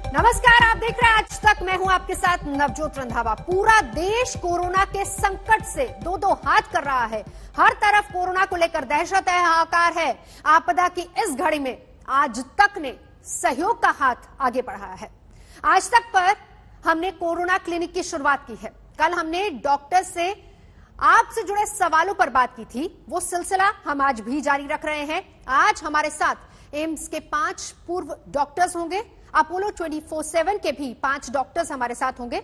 नमस्कार, आप देख रहे हैं आज तक। मैं हूं आपके साथ नवजोत रंधावा। पूरा देश कोरोना के संकट से दो दो हाथ कर रहा है। हर तरफ कोरोना को लेकर दहशत है, हाहाकार है। आपदा की इस घड़ी में आज तक ने सहयोग का हाथ आगे बढ़ाया है। आज तक पर हमने कोरोना क्लिनिक की शुरुआत की है। कल हमने डॉक्टर से आपसे जुड़े सवालों पर बात की थी। वो सिलसिला हम आज भी जारी रख रहे हैं। आज हमारे साथ एम्स के 5 पूर्व डॉक्टर्स होंगे। अपोलो 24/7 के भी 5 डॉक्टर्स हमारे साथ होंगे।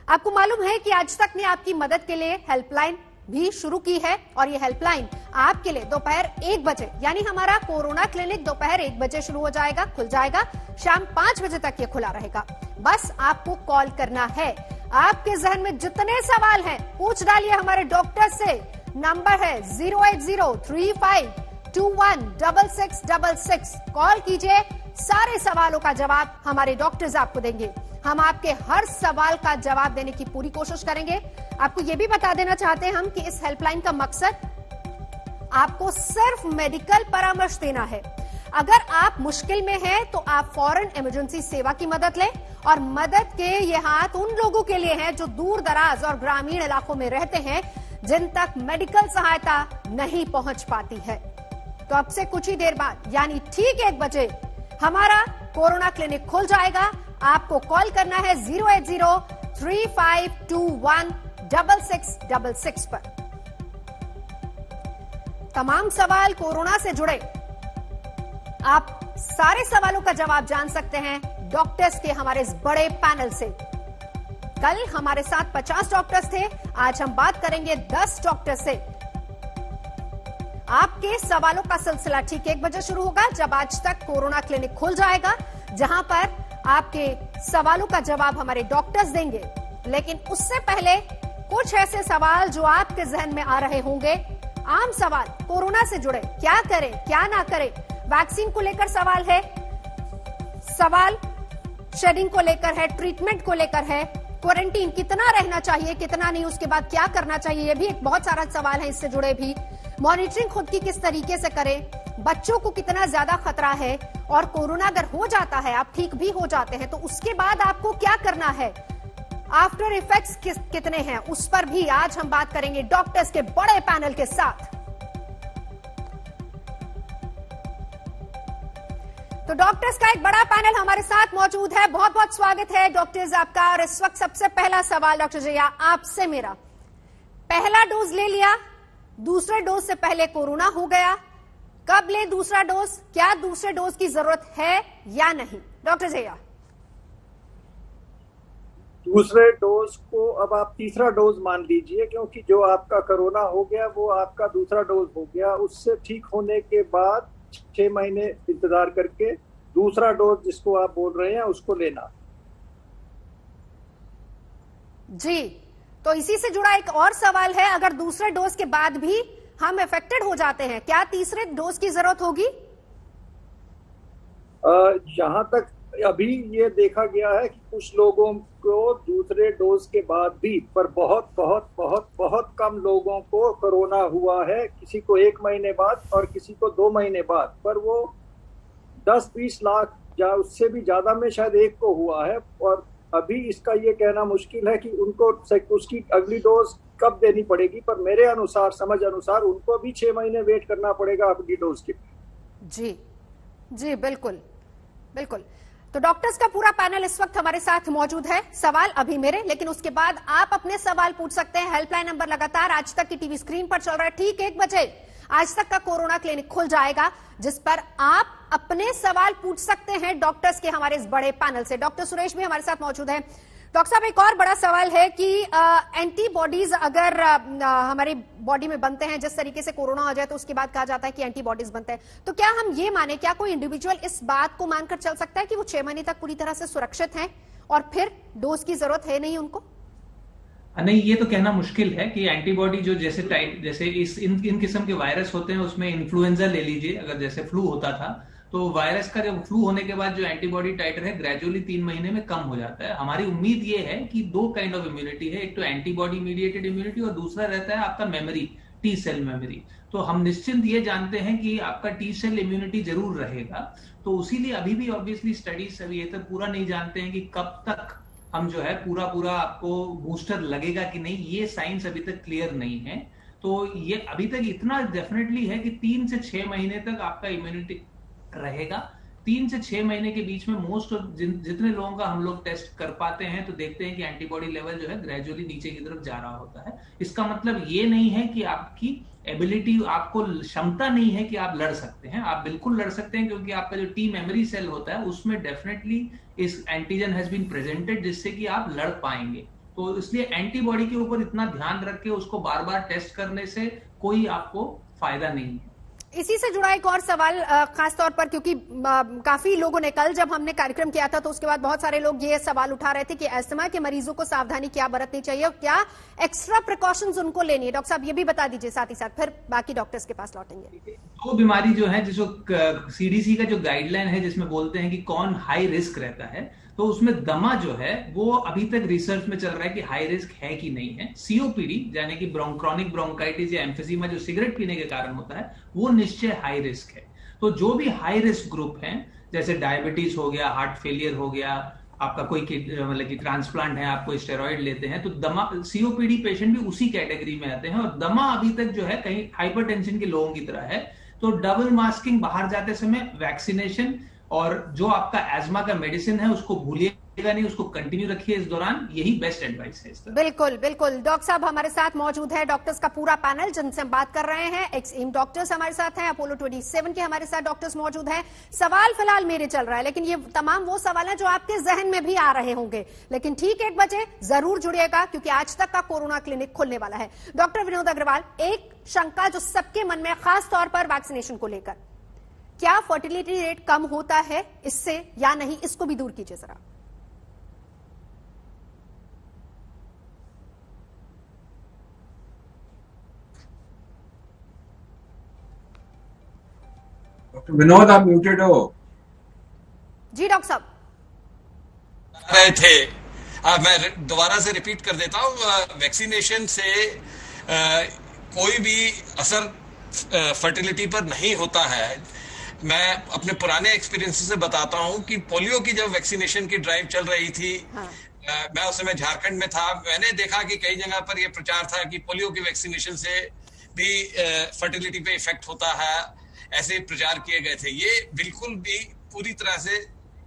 आपको मालूम है कि आज तक ने आपकी मदद के लिए हेल्पलाइन भी शुरू की है और ये हेल्पलाइन आपके लिए दोपहर 1 बजे, यानी हमारा कोरोना क्लिनिक दोपहर 1 बजे शुरू हो जाएगा, खुल जाएगा। शाम 5 बजे तक ये खुला रहेगा। बस आपको कॉल करना है। आपके जहन में जितने सवाल हैं पूछ डालिए हमारे डॉक्टर से। नंबर है 08035216666। कॉल कीजिए, सारे सवालों का जवाब हमारे डॉक्टर्स आपको देंगे। हम आपके हर सवाल का जवाब देने की पूरी कोशिश करेंगे। आपको यह भी बता देना चाहते हैं हम कि इस हेल्पलाइन का मकसद आपको सिर्फ मेडिकल परामर्श देना है। अगर आप मुश्किल में हैं तो आप फौरन इमरजेंसी सेवा की मदद लें। और मदद के ये हाथ उन लोगों के लिए हैं जो दूर दराज और ग्रामीण इलाकों में रहते हैं, जिन तक मेडिकल सहायता नहीं पहुंच पाती है। तो अब से कुछ ही देर बाद, यानी ठीक 1 बजे हमारा कोरोना क्लिनिक खुल जाएगा। आपको कॉल करना है 08035216666 पर। तमाम सवाल कोरोना से जुड़े, आप सारे सवालों का जवाब जान सकते हैं डॉक्टर्स के हमारे इस बड़े पैनल से। कल हमारे साथ 50 डॉक्टर्स थे, आज हम बात करेंगे 10 डॉक्टर्स से। आपके सवालों का सिलसिला ठीक 1 बजे शुरू होगा, जब आज तक कोरोना क्लिनिक खुल जाएगा, जहां पर आपके सवालों का जवाब हमारे डॉक्टर्स देंगे। लेकिन उससे पहले कुछ ऐसे सवाल जो आपके जहन में आ रहे होंगे, आम सवाल कोरोना से जुड़े, क्या करें क्या ना करें। वैक्सीन को लेकर सवाल है, सवाल शेडिंग को लेकर है, ट्रीटमेंट को लेकर है, क्वारंटीन कितना रहना चाहिए कितना नहीं, उसके बाद क्या करना चाहिए, ये भी एक बहुत सारा सवाल है। इससे जुड़े भी मॉनिटरिंग खुद की किस तरीके से करें, बच्चों को कितना ज्यादा खतरा है, और कोरोना अगर हो जाता है, आप ठीक भी हो जाते हैं, तो उसके बाद आपको क्या करना है, आफ्टर इफेक्ट्स कितने हैं, उस पर भी आज हम बात करेंगे डॉक्टर्स के बड़े पैनल के साथ। तो डॉक्टर्स का एक बड़ा पैनल हमारे साथ मौजूद है। बहुत बहुत स्वागत है डॉक्टर्स आपका। और इस वक्त सबसे पहला सवाल डॉक्टर जया आपसे मेरा, पहला डोज ले लिया, दूसरे डोज से पहले कोरोना हो गया, कब ले दूसरा डोज, क्या दूसरे डोज की जरूरत है या नहीं? डॉक्टर जया। दूसरे डोज को अब आप तीसरा डोज मान लीजिए, क्योंकि जो आपका कोरोना हो गया वो आपका दूसरा डोज हो गया। उससे ठीक होने के बाद 6 महीने इंतजार करके दूसरा डोज जिसको आप बोल रहे हैं उसको लेना। जी, तो इसी से जुड़ा एक और सवाल है, अगर दूसरे डोज के बाद भी हम इफेक्टेड हो जाते हैं, क्या तीसरे डोज की जरूरत होगी? जहां तक अभी ये देखा गया है कि कुछ लोगों को दूसरे डोज के बाद भी, पर बहुत बहुत बहुत बहुत कम लोगों को कोरोना हुआ है, किसी को 1 महीने बाद और किसी को 2 महीने बाद, पर वो 10-20 लाख या उससे भी ज्यादा में शायद एक को हुआ है। और अभी इसका ये कहना मुश्किल है कि उनको उसकी अगली डोज कब देनी पड़ेगी, पर मेरे अनुसार, समझ अनुसार, उनको भी 6 महीने वेट करना पड़ेगा अगली डोज के। जी जी, बिल्कुल बिल्कुल। तो डॉक्टर्स का पूरा पैनल इस वक्त हमारे साथ मौजूद है। सवाल अभी मेरे, लेकिन उसके बाद आप अपने सवाल पूछ सकते हैं। हेल्पलाइन नंबर लगातार आज तक की टीवी स्क्रीन पर चल रहा है। ठीक 1 बजे आज तक का कोरोना क्लिनिक खुल जाएगा, जिस पर आप अपने सवाल पूछ सकते हैं डॉक्टर्स के हमारे इस बड़े पैनल से। डॉक्टर सुरेश भी हमारे साथ मौजूद है। डॉक्टर साहब, एक और बड़ा सवाल है कि एंटीबॉडीज अगर हमारी बॉडी में बनते हैं, जिस तरीके से कोरोना हो जाए तो उसके बाद कहा जाता है कि एंटीबॉडीज बनते हैं, तो क्या हम ये माने, क्या कोई इंडिविजुअल इस बात को मानकर चल सकता है कि वो 6 महीने तक पूरी तरह से सुरक्षित हैं और फिर डोज की जरूरत है नहीं उनको? नहीं, ये तो कहना मुश्किल है कि एंटीबॉडी जो जैसे इन किस्म के वायरस होते हैं, उसमें इन्फ्लुएंजा ले लीजिए, अगर जैसे फ्लू होता था, तो वायरस का जब फ्लू होने के बाद जो एंटीबॉडी टाइटर है ग्रेजुअली 3 महीने में कम हो जाता है। हमारी उम्मीद ये है कि 2 काइंड ऑफ इम्यूनिटी है, एक तो एंटीबॉडी मीडिएटेड इम्यूनिटी और दूसरा रहता है आपका मेमोरी टी सेल मेमोरी। तो हम निश्चिंत ये जानते हैं कि आपका टी सेल इम्यूनिटी जरूर रहेगा। तो उसीलिए अभी भी ऑब्वियसली स्टडीज अभी ये तक पूरा नहीं जानते हैं कि कब तक हम जो है पूरा पूरा आपको बूस्टर लगेगा कि नहीं, ये साइंस अभी तक क्लियर नहीं है। तो ये अभी तक इतना डेफिनेटली है कि 3 से 6 महीने तक आपका इम्यूनिटी रहेगा। 3 से 6 महीने के बीच में मोस्ट ऑफ जितने लोगों का हम लोग टेस्ट कर पाते हैं तो देखते हैं कि एंटीबॉडी लेवल जो है ग्रेजुअली नीचे की तरफ जा रहा होता है। इसका मतलब ये नहीं है कि आपकी एबिलिटी, आपको क्षमता नहीं है कि आप लड़ सकते हैं। आप बिल्कुल लड़ सकते हैं, क्योंकि आपका जो टी मेमोरी सेल होता है उसमें डेफिनेटली इस एंटीजन हैज बीन प्रेजेंटेड, जिससे कि आप लड़ पाएंगे। तो इसलिए एंटीबॉडी के ऊपर इतना ध्यान रख के उसको बार बार टेस्ट करने से कोई आपको फायदा नहीं है। इसी से जुड़ा एक और सवाल, खास तौर पर क्योंकि काफी लोगों ने, कल जब हमने कार्यक्रम किया था तो उसके बाद बहुत सारे लोग ये सवाल उठा रहे थे कि अस्थमा के मरीजों को सावधानी क्या बरतनी चाहिए और क्या एक्स्ट्रा प्रिकॉशंस उनको लेनी है। डॉक्टर साहब ये भी बता दीजिए साथ ही साथ, फिर बाकी डॉक्टर्स के पास लौटेंगे। तो बीमारी जो है, जिसको सीडीसी का जो गाइडलाइन है जिसमें बोलते हैं कि कौन हाई रिस्क रहता है, तो उसमें दमा जो है वो अभी तक रिसर्च में चल रहा है कि हाई रिस्क है कि नहीं है। सीओपीडी यानी कि क्रोनिक ब्रोंकाइटिस या एम्फिजीमा जो सिगरेट पीने के कारण होता है, वो निश्चय हाई रिस्क है। तो जो भी हाई रिस्क ग्रुप हैं, जैसे डायबिटीज हो गया, हार्ट फेलियर हो गया, आपका कोई मतलब कि ट्रांसप्लांट है, आपको स्टेरॉइड लेते हैं, तो दमा, सीओपीडी पेशेंट भी उसी कैटेगरी में आते हैं। और दमा अभी तक जो है कहीं हाइपरटेंशन के लोगों की तरह है। तो डबल मास्किंग, बाहर जाते समय वैक्सीनेशन, और जो आपका एस्मा का मेडिसिन है उसको भूलिएगा नहीं, उसको कंटिन्यू रखिए इस दौरान। यही बेस्ट एडवाइस है इस तरह। बिल्कुल बिल्कुल। डॉक्टर साहब हमारे साथ मौजूद है, डॉक्टर्स का पूरा पैनल जिनसे हम बात कर रहे हैं। एक्स एम डॉक्टर्स हमारे साथ हैं, अपोलो 27 के हमारे साथ डॉक्टर्स मौजूद हैं। सवाल फिलहाल मेरे चल रहा है, लेकिन ये तमाम वो सवाल हैं जो आपके जहन में भी आ रहे होंगे। लेकिन ठीक 1 बजे जरूर जुड़िएगा, क्योंकि आज तक का कोरोना क्लिनिक खुलने वाला है। डॉक्टर विनोद अग्रवाल, एक शंका जो सबके मन में, खास तौर पर वैक्सीनेशन को लेकर, क्या फर्टिलिटी रेट कम होता है इससे या नहीं, इसको भी दूर कीजिए जरा। डॉक्टर विनोद, आप म्यूटेड हो। जी डॉक्टर साहब रहे थे, मैं दोबारा से रिपीट कर देता हूं। वैक्सीनेशन से कोई भी असर फर्टिलिटी पर नहीं होता है। मैं अपने पुराने एक्सपीरियंस से बताता हूं कि पोलियो की जब वैक्सीनेशन की ड्राइव चल रही थी, मैं उस समय झारखंड में था, मैंने देखा कि कई जगह पर यह प्रचार था कि पोलियो की वैक्सीनेशन से भी फर्टिलिटी पे इफेक्ट होता है, ऐसे प्रचार किए गए थे। ये बिल्कुल भी पूरी तरह से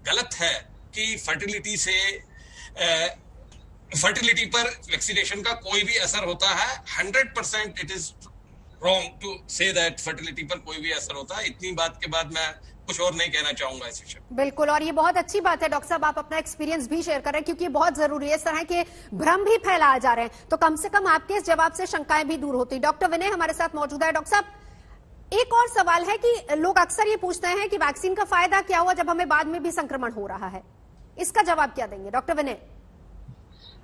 गलत है कि फर्टिलिटी पर वैक्सीनेशन का कोई भी असर होता है। 100% it is wrong to say that fertility पर कोई भी असर होता है। इतनी बात के बाद मैं कुछ और नहीं कहना चाहूंगा इस विषय में। बिल्कुल, और ये बहुत अच्छी बात है डॉक्टर साहब, आप अपना एक्सपीरियंस भी शेयर कर रहे हैं, क्योंकि ये बहुत जरूरी है। इस तरह के भ्रम भी फैलाए जा रहे हैं, तो कम से कम आपके इस जवाब से शंकाएं भी दूर होती। डॉक्टर विनय हमारे साथ मौजूद है। डॉक्टर साहब, एक और सवाल है कि लोग अक्सर ये पूछते हैं कि वैक्सीन का फायदा क्या हुआ जब हमें बाद में भी संक्रमण हो रहा है, इसका जवाब क्या देंगे डॉक्टर विनय?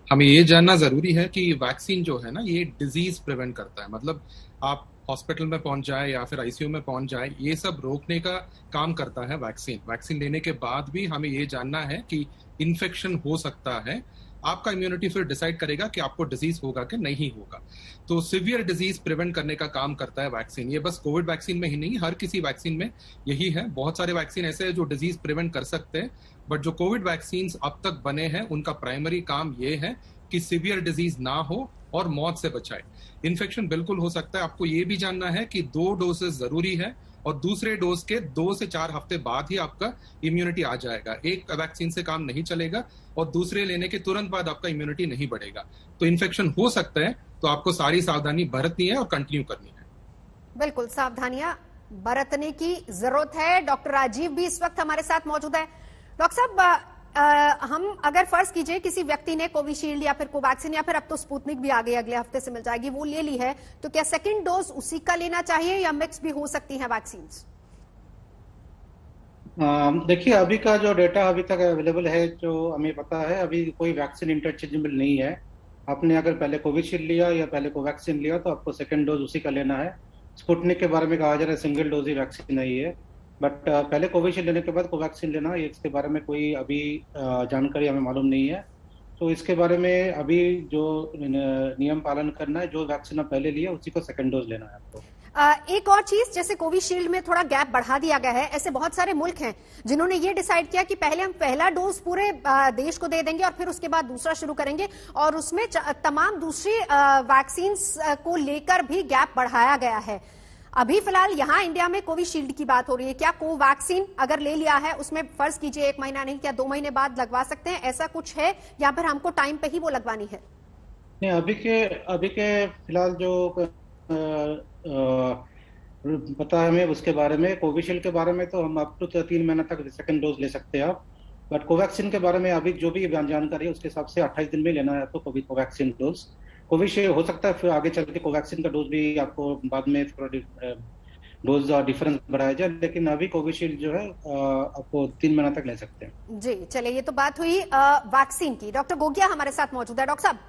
हमें ये जानना जरूरी है कि वैक्सीन जो है ना, ये डिजीज प्रिवेंट करता है। मतलब आप हॉस्पिटल में पहुंच जाए या फिर आईसीयू में पहुंच जाए, ये सब रोकने का काम करता है वैक्सीन। वैक्सीन लेने के बाद भी हमें ये जानना है कि इन्फेक्शन हो सकता है। आपका इम्यूनिटी फिर डिसाइड करेगा कि आपको डिजीज होगा कि नहीं होगा। तो सिवियर डिजीज प्रिवेंट करने का काम करता है वैक्सीन। ये बस कोविड वैक्सीन में ही नहीं, हर किसी वैक्सीन में यही है। बहुत सारे वैक्सीन ऐसे हैं जो डिजीज प्रिवेंट कर सकते हैं, बट जो कोविड वैक्सीन अब तक बने हैं उनका प्राइमरी काम ये है कि सिवियर डिजीज ना हो और मौत से बचाए। इन्फेक्शन बिल्कुल हो सकता है। आपको ये भी जानना है कि 2 डोजेस जरूरी है, और दूसरे डोज के 2 से 4 हफ्ते बाद ही आपका इम्यूनिटी आ जाएगा। एक वैक्सीन से काम नहीं चलेगा और दूसरे लेने के तुरंत बाद आपका इम्यूनिटी नहीं बढ़ेगा। तो इन्फेक्शन हो सकता है, तो आपको सारी सावधानी बरतनी है और कंटिन्यू करनी है। बिल्कुल, सावधानियां बरतने की जरूरत है। डॉक्टर राजीव भी इस वक्त हमारे साथ मौजूद है। डॉक्टर साहब, हम अगर फर्ज कीजिए किसी व्यक्ति ने कोविशील्ड या फिर कोवैक्सीन या फिर अब तो स्पुतनिक भी आ गई, अगले हफ्ते से मिल जाएगी, वो ले ली है, तो क्या सेकंड डोज उसी का लेना चाहिए या मिक्स भी हो सकती है वैक्सीन? देखिए, अभी का जो डेटा अभी तक अवेलेबल है, जो हमें पता है, अभी कोई वैक्सीन इंटरचेंजेबल नहीं है। आपने अगर पहले कोविशील्ड लिया या पहले कोवैक्सीन लिया तो आपको सेकंड डोज उसी का लेना है। स्पुतनिक के बारे में कहा जा रहा है सिंगल डोज ही वैक्सीन नहीं है, बट पहले कोविशील्ड लेने के बाद कोवैक्सीन लेना, इसके बारे में कोई अभी जानकारी हमें मालूम नहीं है। तो इसके बारे में अभी जो नियम पालन करना है, जो वैक्सीन आप पहले लिए उसी को सेकंड डोज लेना है आपको। एक और चीज, जैसे कोविशील्ड में थोड़ा गैप बढ़ा दिया गया है, ऐसे बहुत सारे मुल्क हैं जिन्होंने ये डिसाइड किया कि पहले हम पहला डोज पूरे देश को दे देंगे और फिर उसके बाद दूसरा शुरू करेंगे, और उसमें तमाम दूसरी वैक्सीन को लेकर भी गैप बढ़ाया गया है। अभी फिलहाल यहाँ इंडिया में कोविशील्ड की बात हो रही है, क्या कोवैक्सीन अगर ले लिया है उसमें फर्ज कीजिए 1 महीना नहीं, क्या 2 महीने बाद लगवा सकते हैं, ऐसा कुछ है या फिर हमको टाइम पे ही वो लगवानी है? नहीं, अभी के फिलहाल जो पता है हमें उसके बारे में, कोविशील्ड के बारे में तो हम अप टू 3 महीना तक सेकंड डोज ले सकते हैं आप, बट कोवैक्सीन के बारे में अभी जो भी जानकारी है उसके हिसाब से 28 दिन में लेना है आपको कोवैक्सीन डोज। कोविशील्ड हो सकता है फिर आगे चल के कोवैक्सीन का डोज भी आपको बाद में थोड़ा डोज डिफरेंस बढ़ाया जाए, लेकिन अभी कोविशील्ड जो है आपको 3 महीना तक ले सकते हैं। जी चलिए, ये तो बात हुई वैक्सीन की। डॉक्टर गोगिया हमारे साथ मौजूद है। डॉक्टर साहब,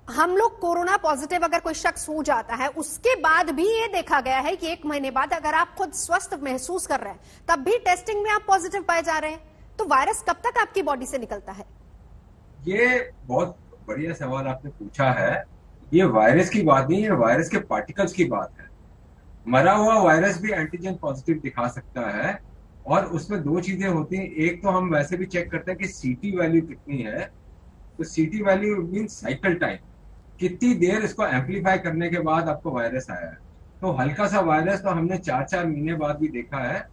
हम लोग कोरोना पॉजिटिव अगर कोई शख्स हो जाता है, उसके बाद भी ये देखा गया है कि 1 महीने बाद अगर आप खुद स्वस्थ महसूस कर रहे हैं तब भी टेस्टिंग में आप पॉजिटिव पाए जा रहे हैं, तो वायरस कब तक आपकी बॉडी से निकलता है? ये बहुत बढ़िया सवाल आपने पूछा है। ये वायरस की बात नहीं है, वायरस के पार्टिकल्स की बात है। मरा हुआ वायरस भी एंटीजन पॉजिटिव दिखा सकता है, और उसमें 2 चीजें होती हैं। एक तो हम वैसे भी चेक करते हैं कि सीटी वैल्यू कितनी है, तो सीटी वैल्यू मीन साइकिल टाइम, कितनी देर इसको एम्पलीफाई करने के बाद आपको वायरस आया है। तो हल्का सा वायरस तो हमने 4-4 महीने बाद भी देखा है।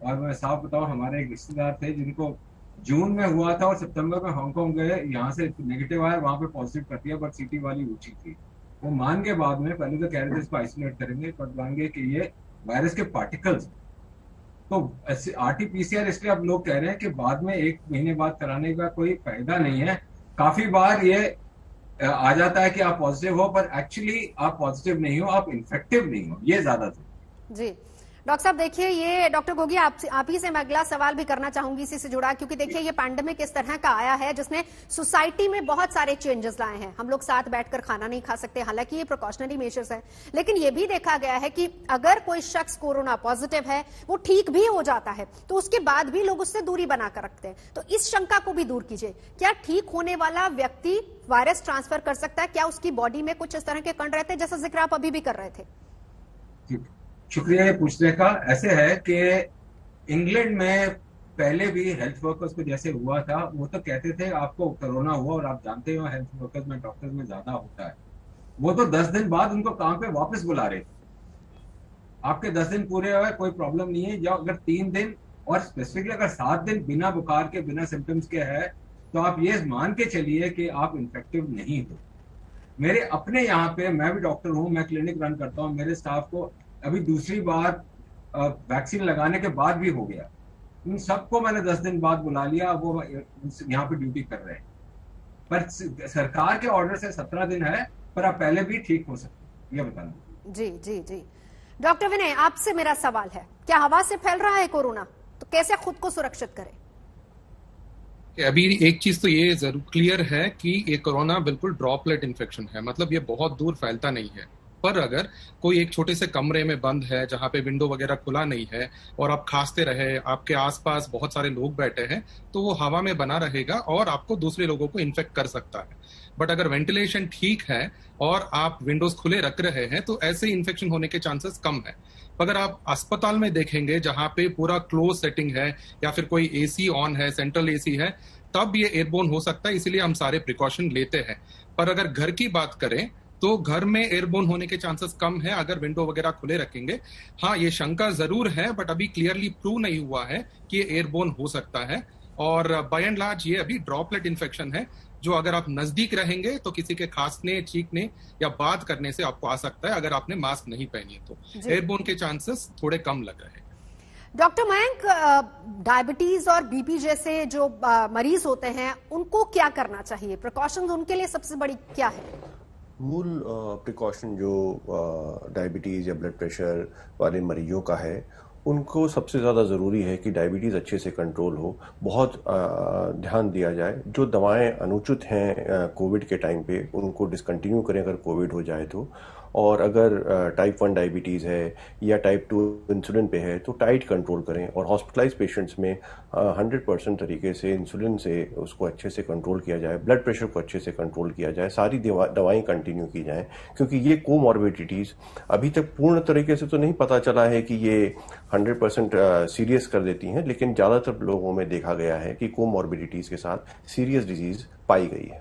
और मैं साफ बताऊं, हमारे एक रिश्तेदार थे जिनको जून में हुआ था और सितंबर में हांगकांग गए, यहाँ से नेगेटिव आया, वहां पे पॉजिटिव कर दिया, बट सीटी वाली ऊंची थी। वो मान के बाद में, पहले तो कह रहे थे इसको आइसोलेट करेंगे, पर मान गए कि ये वायरस के पार्टिकल्स। तो RT-PCR इसलिए अब लोग कह रहे हैं कि बाद में 1 महीने बाद कराने का कोई फायदा नहीं है। काफी बार ये आ जाता है कि आप पॉजिटिव हो, पर एक्चुअली आप पॉजिटिव नहीं हो, आप इन्फेक्टिव नहीं हो, ये ज्यादा था। जी डॉक्टर साहब, देखिए ये डॉक्टर गोगिया आप ही से मैं अगला सवाल भी करना चाहूंगी इसी से जुड़ा, क्योंकि देखिए ये पैंडेमिक इस तरह का आया है जिसने सोसाइटी में बहुत सारे चेंजेस लाए हैं। हम लोग साथ बैठकर खाना नहीं खा सकते, हालांकि ये प्रिकॉशनरी मेजर्स है, लेकिन ये भी देखा गया है कि अगर कोई शख्स कोरोना पॉजिटिव है, वो ठीक भी हो जाता है, तो उसके बाद भी लोग उससे दूरी बनाकर रखते हैं। तो इस शंका को भी दूर कीजिए, क्या ठीक होने वाला व्यक्ति वायरस ट्रांसफर कर सकता है? क्या उसकी बॉडी में कुछ इस तरह के कण रहते हैं, जैसा जिक्र आप अभी भी कर रहे थे? शुक्रिया ये पूछने का। ऐसे है कि इंग्लैंड में पहले भी हेल्थ वर्कर्स को जैसे हुआ था, वो तो कहते थे आपको कोरोना हुआ, और आप जानते हो हेल्थ वर्कर्स में, डॉक्टर्स में ज्यादा होता है, वो तो 10 दिन बाद उनको काम पे वापस बुला रहे थे। आपके 10 दिन पूरे हुए, कोई प्रॉब्लम नहीं है। या अगर 3 दिन और स्पेसिफिकली अगर 7 दिन बिना बुखार के, बिना सिम्टम्स के है, तो आप ये मान के चलिए कि आप इन्फेक्टिव नहीं हो। मेरे अपने यहाँ पे, मैं भी डॉक्टर हूँ, मैं क्लिनिक रन करता हूँ, मेरे स्टाफ को अभी दूसरी बार वैक्सीन लगाने के बाद भी हो गया। उन सबको मैंने 10 दिन बाद बुला लिया, वो यहाँ पे ड्यूटी कर रहे हैं। पर सरकार के ऑर्डर से 17 दिन है, पर आप पहले भी ठीक हो सकते, ये बताना। जी जी जी डॉक्टर विनय, आपसे मेरा सवाल है, क्या हवा से फैल रहा है कोरोना, तो कैसे खुद को सुरक्षित करें? अभी एक चीज तो ये जरूर क्लियर है कि ये कोरोना बिल्कुल ड्रॉपलेट इन्फेक्शन है, मतलब ये बहुत दूर फैलता नहीं है। पर अगर कोई एक छोटे से कमरे में बंद है, जहां पे विंडो वगैरह खुला नहीं है, और आप खांसते रहे, आपके आसपास बहुत सारे लोग बैठे हैं, तो वो हवा में बना रहेगा और आपको दूसरे लोगों को इन्फेक्ट कर सकता है। बट अगर वेंटिलेशन ठीक है और आप विंडोज खुले रख रहे हैं, तो ऐसे इन्फेक्शन होने के चांसेस कम है। अगर आप अस्पताल में देखेंगे जहां पे पूरा क्लोज सेटिंग है, या फिर कोई एसी ऑन है, सेंट्रल एसी है, तब ये एयरबोर्न हो सकता है, इसीलिए हम सारे प्रिकॉशन लेते हैं। पर अगर घर की बात करें तो घर में एयरबोर्न होने के चांसेस कम है अगर विंडो वगैरह खुले रखेंगे। हाँ, ये शंका जरूर है, बट अभी क्लियरली प्रूव नहीं हुआ है कि ये एयरबोर्न हो सकता है। और बाय एंड लार्ज ये अभी ड्रॉपलेट इन्फेक्शन है, जो अगर आप नजदीक रहेंगे तो किसी के खांसने, छींकने या बात करने से आपको आ सकता है, अगर आपने मास्क नहीं पहनी है तो। एयरबोर्न के चांसेस थोड़े कम लग रहे हैं। डॉक्टर मयंक, डायबिटीज और बीपी जैसे जो मरीज होते हैं, उनको क्या करना चाहिए? प्रिकॉशंस उनके लिए सबसे बड़ी क्या है? मूल प्रिकॉशन जो डायबिटीज़ या ब्लड प्रेशर वाले मरीजों का है, उनको सबसे ज़्यादा ज़रूरी है कि डायबिटीज़ अच्छे से कंट्रोल हो, बहुत ध्यान दिया जाए। जो दवाएं अनुचित हैं कोविड के टाइम पे, उनको डिसकंटिन्यू करें अगर कोविड हो जाए तो। और अगर टाइप 1 डायबिटीज़ है या टाइप 2 इंसुलिन पे है तो टाइट कंट्रोल करें, और हॉस्पिटलाइज पेशेंट्स में 100% तरीके से इंसुलिन से उसको अच्छे से कंट्रोल किया जाए, ब्लड प्रेशर को अच्छे से कंट्रोल किया जाए, सारी दवाएं कंटिन्यू की जाएं, क्योंकि ये कोमॉर्बिडिटीज़ अभी तक पूर्ण तरीके से तो नहीं पता चला है कि ये 100% सीरियस कर देती हैं, लेकिन ज़्यादातर लोगों में देखा गया है कि कोमॉर्बिडिटीज़ के साथ सीरियस डिजीज़ पाई गई है।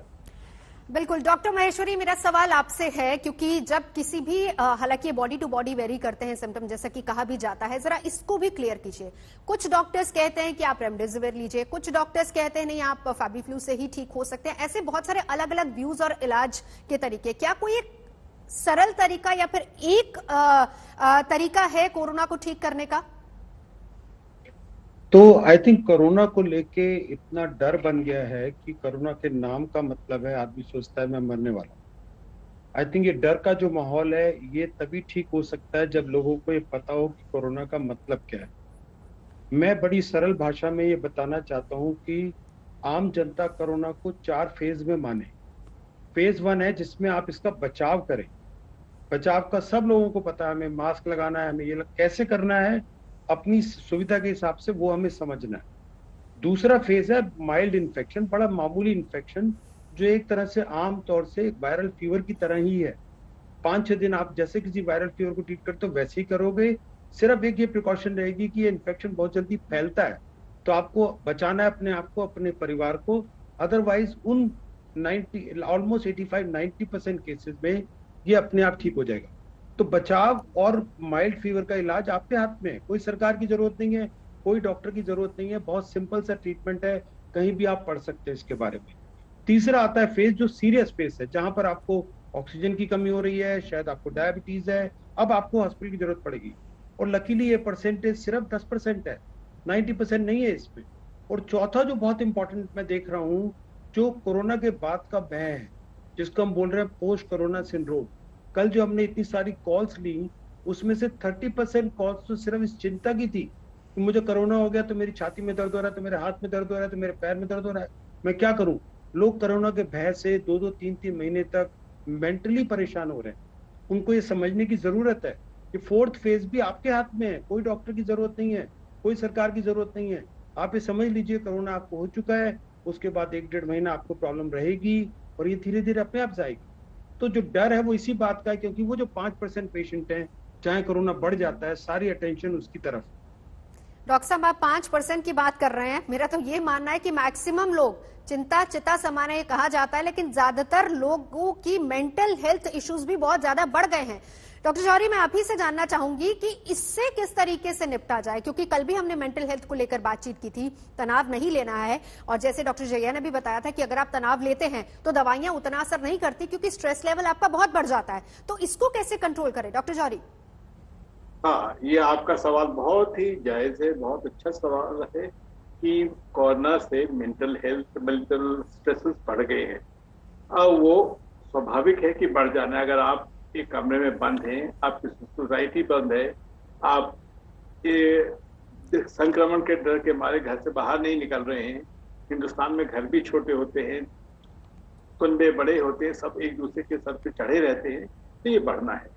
बिल्कुल डॉक्टर महेश्वरी, मेरा सवाल आपसे है, क्योंकि जब किसी भी हालांकि बॉडी टू बॉडी वेरी करते हैं सिम्टम, जैसा कि कहा भी जाता है, जरा इसको भी क्लियर कीजिए। कुछ डॉक्टर्स कहते हैं कि आप रेमडेसिविर लीजिए, कुछ डॉक्टर्स कहते हैं नहीं आप फैबीफ्लू से ही ठीक हो सकते हैं। ऐसे बहुत सारे अलग अलग व्यूज और इलाज के तरीके, क्या कोई एक सरल तरीका या फिर एक तरीका है कोरोना को ठीक करने का? तो आई थिंक कोरोना को लेके इतना डर बन गया है कि कोरोना के नाम का मतलब है आदमी सोचता है मैं मरने वाला हूँ। आई थिंक ये डर का जो माहौल है ये तभी ठीक हो सकता है जब लोगों को ये पता हो कि कोरोना का मतलब क्या है। मैं बड़ी सरल भाषा में ये बताना चाहता हूँ कि आम जनता कोरोना को 4 फेज में माने। फेज 1 है जिसमें आप इसका बचाव करें। बचाव का सब लोगों को पता है, हमें मास्क लगाना है, हमें ये कैसे करना है अपनी सुविधा के हिसाब से वो हमें समझना है। दूसरा फेज है माइल्ड इन्फेक्शन, बड़ा मामूली इन्फेक्शन जो एक तरह से आम तौर से वायरल फीवर की तरह ही है। 5-6 दिन आप जैसे किसी वायरल फीवर को ट्रीट करते हो वैसे ही करोगे, सिर्फ एक ये प्रिकॉशन रहेगी कि ये इन्फेक्शन बहुत जल्दी फैलता है, तो आपको बचाना है अपने आप को, अपने परिवार को। अदरवाइज उन 90 ऑलमोस्ट 85-90% केसेस में ये अपने आप ठीक हो जाएगा। तो बचाव और माइल्ड फीवर का इलाज आपके हाथ में है, कोई सरकार की जरूरत नहीं है, कोई डॉक्टर की जरूरत नहीं है, बहुत सिंपल सा ट्रीटमेंट है, कहीं भी आप पढ़ सकते हैं इसके बारे में। तीसरा आता है फेज जो सीरियस फेज है, जहां पर आपको ऑक्सीजन की कमी हो रही है, शायद आपको डायबिटीज है, अब आपको हॉस्पिटल की जरूरत पड़ेगी, और लकीली ये परसेंटेज सिर्फ 10% है, 90% नहीं है इसमें। और चौथा जो बहुत इंपॉर्टेंट मैं देख रहा हूँ, जो कोरोना के बाद का भय है जिसको हम बोल रहे हैं पोस्ट कोरोना सिंड्रोम। कल जो हमने इतनी सारी कॉल्स ली उसमें से 30% कॉल्स तो सिर्फ इस चिंता की थी कि मुझे कोरोना हो गया तो मेरी छाती में दर्द हो रहा है, तो मेरे हाथ में दर्द हो रहा है, तो मेरे पैर में दर्द हो रहा है, मैं क्या करूं। लोग कोरोना के भय से 2-2, 3-3 महीने तक मेंटली परेशान हो रहे हैं। उनको ये समझने की जरूरत है कि 4th फेज भी आपके हाथ में है, कोई डॉक्टर की जरूरत नहीं है, कोई सरकार की जरूरत नहीं है। आप ये समझ लीजिए कोरोना आपको हो चुका है, उसके बाद 1-1.5 महीना आपको प्रॉब्लम रहेगी और ये धीरे धीरे अपने आप जाएगी। तो जो डर है वो इसी बात का है, क्योंकि वो जो 5% पेशेंट हैं चाहे कोरोना बढ़ जाता है, सारी अटेंशन उसकी तरफ। डॉक्टर साहब, आप 5% की बात कर रहे हैं, मेरा तो ये मानना है कि मैक्सिमम लोग चिंता चिता समाने ये कहा जाता है, लेकिन ज्यादातर लोगों की मेंटल हेल्थ इश्यूज भी बहुत ज्यादा बढ़ गए हैं। डॉक्टर जौहरी, मैं आप ही से जानना चाहूंगी कि इससे किस तरीके से निपटा जाए, क्योंकि कल भी हमने मेंटल हेल्थ को लेकर बातचीत की थी, तनाव नहीं लेना है, और जैसे डॉक्टर जया ने भी बताया था कि अगर आप तनाव लेते हैं तो दवाइयां उतना असर नहीं करती क्योंकि स्ट्रेस लेवल आपका बहुत बढ़ जाता है, तो इसको कैसे कंट्रोल करें डॉक्टर जौहरी? हाँ, ये आपका सवाल बहुत ही जायज है, बहुत अच्छा सवाल है कि कोरोना से मेंटल स्ट्रेसेस बढ़ गए हैं। अब वो स्वाभाविक है कि बढ़ जाना है। अगर आप एक कमरे में बंद हैं, आपकी सोसाइटी बंद है, आप ये संक्रमण के डर के मारे घर से बाहर नहीं निकल रहे हैं, हिंदुस्तान में घर भी छोटे होते हैं, कुंबे बड़े होते हैं, सब एक दूसरे के सर पे चढ़े रहते हैं, तो ये बढ़ना है।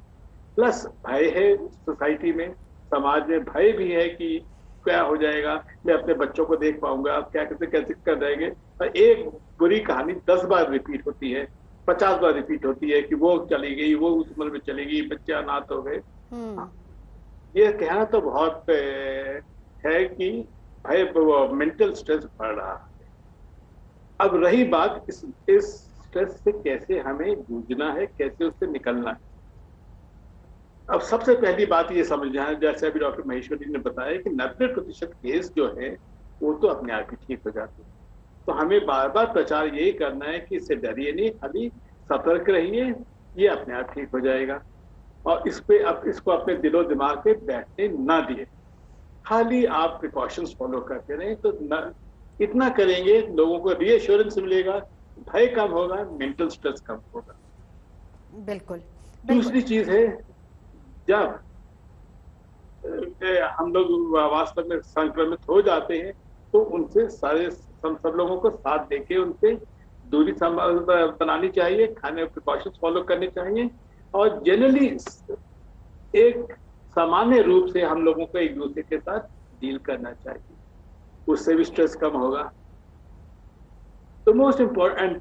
प्लस भय है सोसाइटी में, समाज में भय भी है कि क्या हो जाएगा, मैं अपने बच्चों को देख पाऊंगा, क्या कैसे कर जाएंगे। और एक बुरी कहानी 10 बार रिपीट होती है, 50 बार रिपीट होती है कि वो चली गई, वो उस उम्र में चली गई, बच्चे अनाथ हो गए। ये कहना तो बहुत है कि भाई मेंटल स्ट्रेस बढ़ रहा है। अब रही बात इस स्ट्रेस से कैसे हमें जूझना है, कैसे उससे निकलना है। अब सबसे पहली बात ये समझना है, जैसे अभी डॉक्टर महेश्वरी ने बताया कि 90% केस जो है वो तो अपने आप ही ठीक हो जाते हैं। तो हमें बार बार प्रचार यही करना है कि इससे डरिए नहीं, खाली सतर्क रहिए, ये अपने आप ठीक हो जाएगा। और इसको अपने दिलो दिमाग पे बैठने ना दिए, खाली आप प्रिकॉशंस फॉलो करते रहें, तो इतना करेंगे लोगों को रीएश्योरेंस मिलेगा, भय कम होगा, मेंटल स्ट्रेस कम होगा। बिल्कुल। दूसरी चीज है, जब हम लोग वास्तव में संक्रमित हो जाते हैं तो उनसे सब लोगों को साथ देके उनसे दूरी बनानी चाहिए, खाने प्रिकॉशंस फॉलो करने चाहिए, और जनरली एक सामान्य रूप से हम लोगों को एक दूसरे के साथ डील करना चाहिए, उससे भी स्ट्रेस कम होगा। तो most important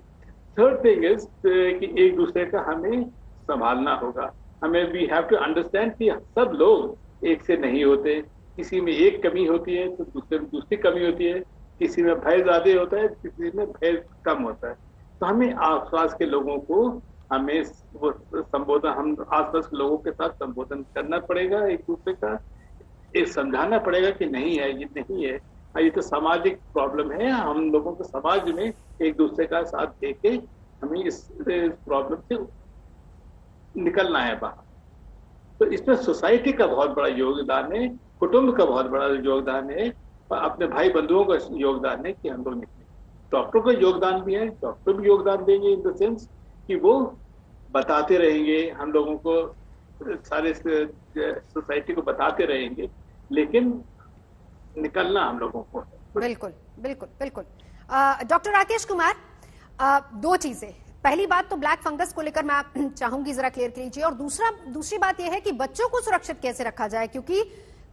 third thing is कि एक दूसरे का हमें संभालना होगा। हमें वी हैव टू अंडरस्टैंड कि सब लोग एक से नहीं होते, किसी में एक कमी होती है तो दूसरे में दूसरी कमी होती है, किसी में भय ज्यादा होता है, किसी में भय कम होता है। तो हमें आसपास के लोगों को हमें वो संबोधन, हम आसपास के लोगों के साथ संबोधन करना पड़ेगा, एक दूसरे का एक समझाना पड़ेगा कि नहीं है, ये नहीं है, ये तो सामाजिक प्रॉब्लम है, हम लोगों को समाज में एक दूसरे का साथ देके हमें इस प्रॉब्लम से निकलना है बाहर। तो इसमें सोसाइटी का बहुत बड़ा योगदान है, कुटुंब का बहुत बड़ा योगदान है, और अपने भाई बंधुओं का योगदान है कि हम लोग निकले। डॉक्टर का योगदान भी है, डॉक्टर भी योगदान देंगे इन द सेंस कि वो बताते रहेंगे हम लोगों को, सारे सोसाइटी को बताते रहेंगे, लेकिन निकलना हम लोगों को। बिल्कुल बिल्कुल बिल्कुल। डॉक्टर राकेश कुमार, दो चीजें, पहली बात तो ब्लैक फंगस को लेकर मैं आप चाहूंगी जरा क्लियर कीजिए, और दूसरी बात यह है कि बच्चों को सुरक्षित कैसे रखा जाए, क्योंकि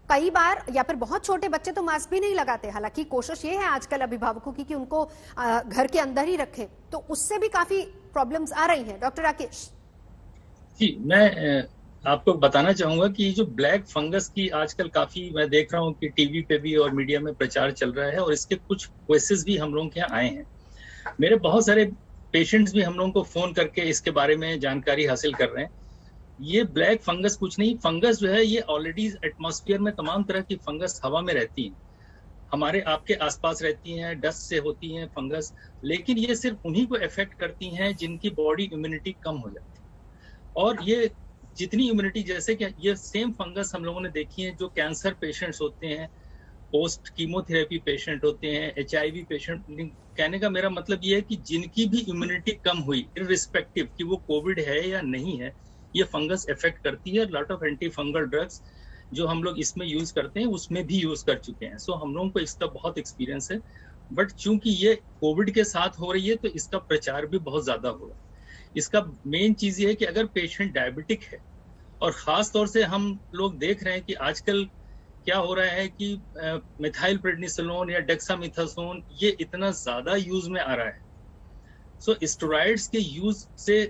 कई बार या फिर बहुत छोटे बच्चे तो मास्क भी नहीं लगाते। हालांकि कोशिश ये है आजकल अभिभावकों की कि उनको घर के अंदर ही रखें, तो उससे भी काफी प्रॉब्लम्स आ रही हैं। डॉक्टर राकेश जी, मैं आपको बताना चाहूंगा कि जो ब्लैक फंगस की आजकल काफी मैं देख रहा हूँ कि टीवी पे भी और मीडिया में प्रचार चल रहा है, और इसके कुछ केसेस भी हम लोगों के यहाँ आए हैं। मेरे बहुत सारे पेशेंट्स भी हम लोगों को फोन करके इसके बारे में जानकारी हासिल कर रहे हैं। ये ब्लैक फंगस कुछ नहीं, फंगस जो है ये ऑलरेडी एटमॉस्फेयर में तमाम तरह की फंगस हवा में रहती हैं, हमारे आपके आसपास रहती हैं, डस्ट से होती हैं फंगस, लेकिन ये सिर्फ उन्हीं को इफेक्ट करती हैं जिनकी बॉडी इम्यूनिटी कम हो जाती है। और ये जितनी इम्यूनिटी, जैसे कि ये सेम फंगस हम लोगों ने देखी है जो कैंसर पेशेंट्स होते हैं, पोस्ट कीमोथेरेपी पेशेंट होते हैं, HIV पेशेंट। कहने का मेरा मतलब ये है कि जिनकी भी इम्यूनिटी कम हुई, इररिस्पेक्टिव कि वो कोविड है या नहीं है, ये फंगस इफेक्ट करती है। Lot of anti fungal drugs जो हम लोग इसमें यूज करते हैं उसमें भी यूज कर चुके हैं। सो हम लोगों को इसका बहुत एक्सपीरियंस है, बट चूंकि ये कोविड के साथ हो रही है तो इसका प्रचार भी बहुत ज्यादा होगा। इसका मेन चीज ये है कि अगर पेशेंट डायबिटिक है, और खास तौर से हम लोग देख रहे हैं कि आजकल क्या हो रहा है कि मिथाइल प्रेडनिसोलोन या डेक्सामेथासोन ये इतना ज्यादा यूज में आ रहा है। सो स्टेरॉइड्स के यूज से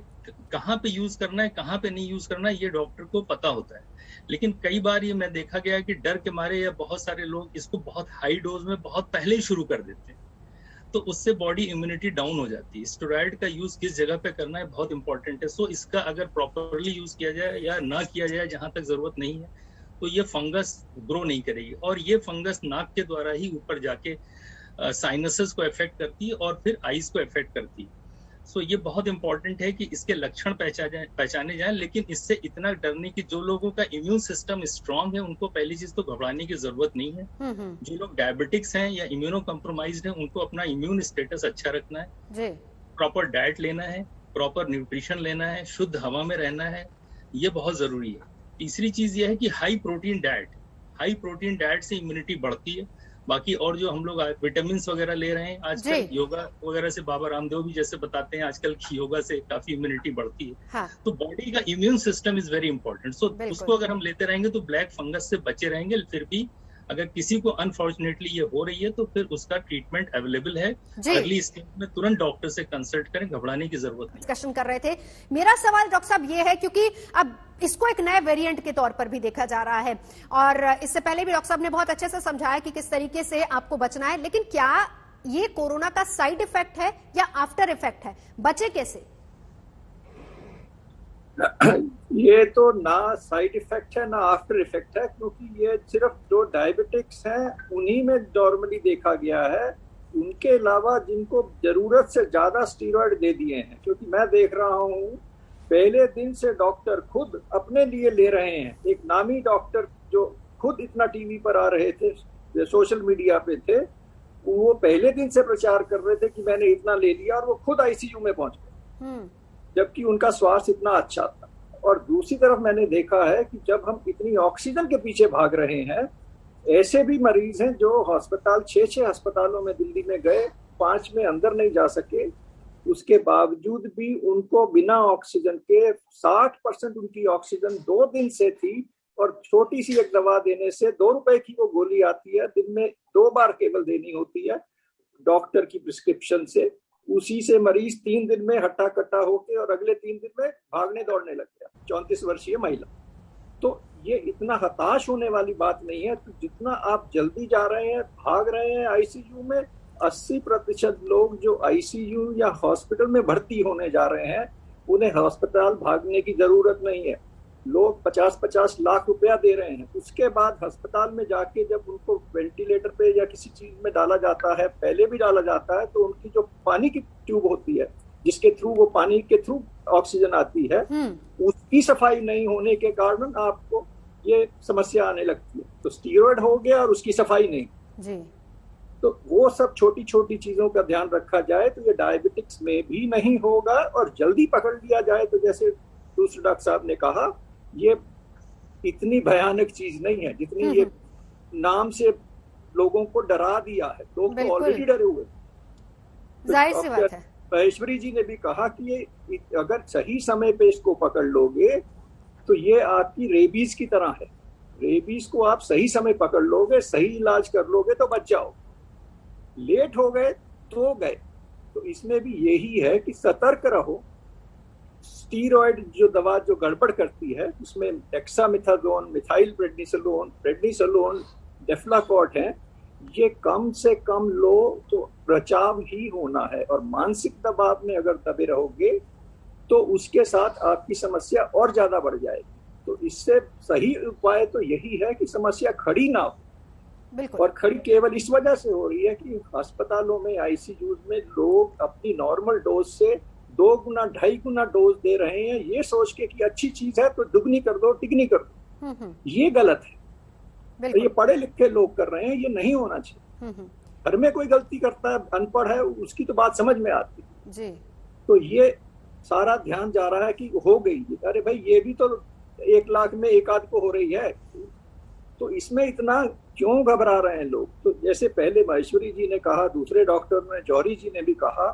कहाँ पे यूज करना है, कहाँ पे नहीं यूज करना है, ये डॉक्टर को पता होता है। लेकिन कई बार ये मैं देखा गया कि डर के मारे या बहुत सारे लोग इसको बहुत हाई डोज में बहुत पहले ही शुरू कर देते हैं, तो उससे बॉडी इम्यूनिटी डाउन हो जाती है। स्टेरॉइड का यूज किस जगह पे करना है बहुत इंपॉर्टेंट है। सो इसका अगर प्रॉपरली यूज किया जाए या ना किया जाए जहां तक जरूरत नहीं है, तो ये फंगस ग्रो नहीं करेगी, और ये फंगस नाक के द्वारा ही ऊपर जाके साइनसेस को इफेक्ट करती है और फिर आईज को इफेक्ट करती है। सो ये बहुत इंपॉर्टेंट है कि इसके लक्षण पहचाने जाएं, लेकिन इससे इतना डरने की, जो लोगों का इम्यून सिस्टम स्ट्रांग है उनको पहली चीज तो घबराने की जरूरत नहीं है। जो लोग डायबिटिक्स हैं या इम्यूनो कम्प्रोमाइज्ड हैं उनको अपना इम्यून स्टेटस अच्छा रखना है, प्रॉपर डाइट लेना है, प्रॉपर न्यूट्रिशन लेना है, शुद्ध हवा में रहना है, ये बहुत जरूरी है। तीसरी चीज ये है कि हाई प्रोटीन डाइट से इम्यूनिटी बढ़ती है। बाकी और जो हम लोग विटामिन वगैरह ले रहे हैं आजकल, योगा वगैरह से, बाबा रामदेव भी जैसे बताते हैं आजकल योगा से काफी इम्यूनिटी बढ़ती है। हाँ। तो बॉडी का immune system is very important. So उसको अगर हम लेते रहेंगे तो ब्लैक फंगस से बचे रहेंगे। फिर भी अगर किसी को अनफॉर्चुनेटली ये हो रही है तो फिर उसका ट्रीटमेंट अवेलेबल है, अगली स्टेज में तुरंत डॉक्टर से कंसल्ट करें, घबराने की जरूरत नहीं। डिस्कशन कर रहे थे। मेरा सवाल डॉक्टर साहब ये है, क्योंकि अब इसको एक नए वेरिएंट के तौर पर भी देखा जा रहा है, और इससे पहले भी डॉक्टर साहब ने बहुत अच्छे से समझाया कि किस तरीके से आपको बचना है, लेकिन क्या ये कोरोना का साइड इफेक्ट है या आफ्टर इफेक्ट है, बचे कैसे? ये तो ना साइड इफेक्ट है ना आफ्टर इफेक्ट है, क्योंकि ये सिर्फ जो डायबिटिक्स हैं उन्हीं में नॉर्मली देखा गया है। उनके अलावा जिनको जरूरत से ज्यादा स्टीरॉयड दे दिए हैं, क्योंकि मैं देख रहा हूँ पहले दिन से डॉक्टर खुद अपने लिए ले रहे हैं। एक नामी डॉक्टर जो खुद इतना टीवी पर आ रहे थे, सोशल मीडिया पे थे, वो पहले दिन से प्रचार कर रहे थे कि मैंने इतना ले लिया, और वो खुद आईसीयू में पहुंच गए, जबकि उनका स्वास्थ्य इतना अच्छा था। और दूसरी तरफ मैंने देखा है कि जब हम इतनी ऑक्सीजन के पीछे भाग रहे हैं, ऐसे भी मरीज हैं जो अस्पताल 6 अस्पतालों में दिल्ली में गए, 5 में अंदर नहीं जा सके, उसके बावजूद भी उनको बिना ऑक्सीजन के 60% उनकी ऑक्सीजन 2 दिन से थी, और छोटी सी एक दवा देने से 2 रुपए की वो गोली आती है, दिन में 2 बार केवल देनी होती है डॉक्टर की प्रिस्क्रिप्शन से। उसी से मरीज 3 दिन में हट्टा कट्टा होके और अगले 3 दिन में भागने दौड़ने लग गया, 34 वर्षीय महिला। तो ये इतना हताश होने वाली बात नहीं है। तो जितना आप जल्दी जा रहे हैं, भाग रहे हैं आईसीयू में, 80% लोग जो आईसीयू या हॉस्पिटल में भर्ती होने जा रहे हैं, उन्हें अस्पताल भागने की जरूरत नहीं है। लोग 50-50 लाख रुपया दे रहे हैं, उसके बाद अस्पताल में जाके जब उनको वेंटिलेटर पे या किसी चीज में डाला जाता है, पहले भी डाला जाता है, तो उनकी जो पानी की ट्यूब होती है जिसके थ्रू वो पानी के थ्रू ऑक्सीजन आती है, उसकी सफाई नहीं होने के कारण आपको ये समस्या आने लगती है। तो स्टीरॉयड हो गया और उसकी सफाई नहीं जी। तो वो सब छोटी छोटी चीजों का ध्यान रखा जाए तो ये डायबिटिक्स में भी नहीं होगा, और जल्दी पकड़ लिया जाए तो जैसे दूसरे डॉक्टर साहब ने कहा, ये इतनी भयानक चीज नहीं है जितनी ये नाम से लोगों को डरा दिया है। लोग तो ऑलरेडी डरे हुए। जाहिर सी बात है। महेश्वरी जी ने भी कहा कि ये अगर सही समय पे इसको पकड़ लोगे तो ये आपकी रेबीज की तरह है। रेबीज को आप सही समय पकड़ लोगे, सही इलाज कर लोगे तो बच जाओ। लेट हो गए तो गए। तो इसमें भी यही है कि सतर्क रहो। स्टीरॉयड जो दवा जो गड़बड़ करती है उसमें डेक्सामेथासोन, मिथाइल प्रेडनिसोलोन, डेफ्लाकॉर्ट है, ये कम से कम लो तो बचाव ही होना है। और मानसिक दबाव में अगर दबे रहोगे तो उसके साथ आपकी समस्या और ज्यादा बढ़ जाएगी। तो इससे सही उपाय तो यही है कि समस्या खड़ी ना हो। और खड़ी केवल इस वजह से हो रही है कि अस्पतालों में, आईसीयू में लोग अपनी नॉर्मल डोज से 2 गुना 2.5 गुना डोज दे रहे हैं, ये सोच के कि अच्छी चीज है तो दुगनी कर दो, तिगनी कर दो। ये गलत है। तो ये पढ़े लिखे लोग कर रहे हैं, ये नहीं होना चाहिए। घर में कोई गलती करता है, अनपढ़ है, उसकी तो बात समझ में आती है। तो ये सारा ध्यान जा रहा है कि हो गई, अरे भाई ये भी तो 1 लाख में 1 आध को हो रही है, तो इसमें इतना क्यों घबरा रहे हैं लोग। तो जैसे पहले महेश्वरी जी ने कहा, दूसरे डॉक्टर ने, जौहरी जी ने भी कहा